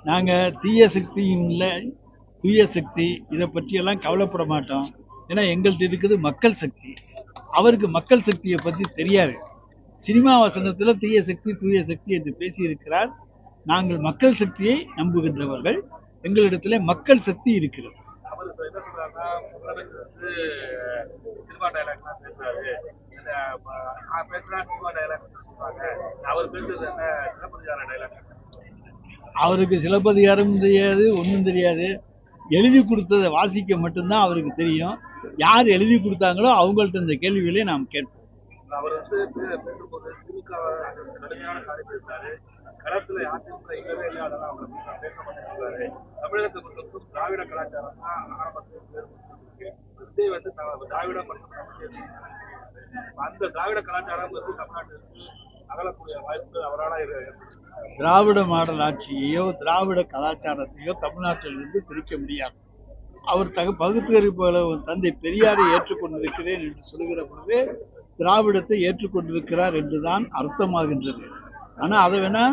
நாங்க தீய சக்தியும் இல்லை, தூய சக்தி இதை பற்றியெல்லாம் கவலைப்பட மாட்டோம். ஏன்னா எங்கள்கிட்ட இருக்குது மக்கள் சக்தி. அவருக்கு மக்கள் சக்தியை பற்றி தெரியாது. சினிமா வசனத்துல தீய சக்தி தூய சக்தி என்று பேசியிருக்கிறார். நாங்கள் மக்கள் சக்தியை நம்புகின்றவர்கள். எங்களிடத்திலே மக்கள் சக்தி இருக்கிறது. அவருக்கு சிலப்பதிகாரமும் தெரியாது, ஒன்றும் தெரியாது. எழுதி கொடுத்ததை வாசிக்க மட்டும்தான் அவருக்கு தெரியும். யார் எழுதி கொடுத்தாங்களோ அவங்கள்ட்ட இந்த கேள்விகளை நாம் கேட்போம். அவர் வந்து பேசும்போது திமுக கடுமையான காரியம் பேசினாரு. களத்துல அதிமுக இல்லவே இல்லை, அதெல்லாம் அவர் பேச மாட்டேங்கிறாரு. தமிழகத்தை பொறுத்தவரைக்கும் திராவிட கலாச்சாரம் தான் ஆரம்பத்தில் விஜய் வந்து திராவிட மற்றும் அந்த திராவிட கலாச்சாரம் வந்து தமிழ்நாட்டிற்கு அகலக்கூடிய வாய்ப்பு அவரால் திராவிட மாடல் ஆட்சியையோ திராவிட கலாச்சாரத்தையோ தமிழ்நாட்டிலிருந்து பிரிக்க முடியாது. அவர் பகுத்தறிவு தந்தை பெரியாரை ஏற்றுக்கொண்டிருக்கிறேன் என்று சொல்லுகிற பொழுது திராவிடத்தை ஏற்றுக்கொண்டிருக்கிறார் என்றுதான் அர்த்தமாகின்றது. ஆனால் அதை வேணா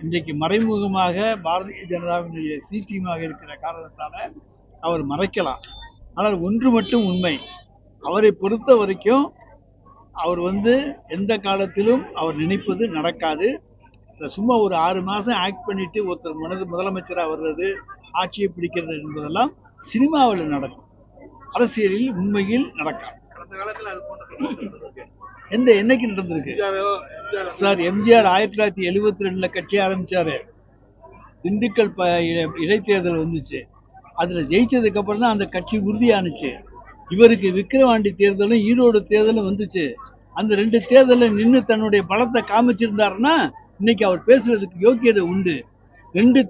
இன்றைக்கு மறைமுகமாக பாரதிய ஜனதாவினுடைய சீட்டியமாக இருக்கிற காரணத்தால அவர் மறைக்கலாம். ஆனால் ஒன்று மட்டும் உண்மை, அவரை பொறுத்த வரைக்கும் அவர் எந்த காலத்திலும் அவர் நினைப்பது நடக்காது. சும்மா ஒரு 6 மாசம் ஆக்ட் பண்ணிட்டு ஒருத்தர் முதலமைச்சராக வர்றது, ஆட்சியை பிடிக்கிறது என்பதெல்லாம் சினிமாவில் நடக்கும், அரசியலில் உண்மையில் நடக்காது. என்னைக்கு நடந்திருக்கு சார்? எம்ஜிஆர் 1972 கட்சி ஆரம்பிச்சாரு. திண்டுக்கல் இடைத்தேர்தல் வந்துச்சு. அதுல ஜெயிச்சதுக்கு அப்புறம் தான் அந்த கட்சி உறுதியானுச்சு. இவருக்கு விக்கிரவாண்டி தேர்தலும் ஈரோடு தேர்தலும் வந்துச்சு. அந்த 2 தேர்தலில் நின்று தன்னுடைய பலத்தை காமிச்சிருந்தாருன்னா இன்னைக்கு அவர் பேசுறதுக்கு யோக்கியதை உண்டு. 2